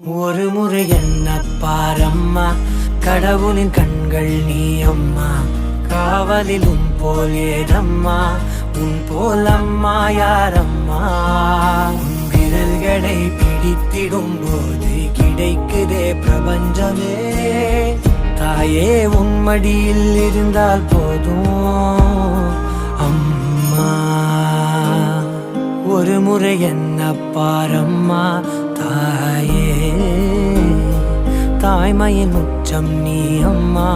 ஒரு முறை என்ன பாரம்மா, கடவுளின் கண்கள் நீ அம்மா. காவலில் உன் போல் ஏதம்மா, உன் போல் அம்மா யாரம்மா. உன் விரல்களை பிடித்திடும் போது கிடைக்குதே பிரபஞ்சமே. தாயே உன் மடியில் இருந்தால் போதும் அம்மா. ஒரு முறை என்ன பாரம்மா தாயே, தாய்மையின் உச்சம் நீ அம்மா.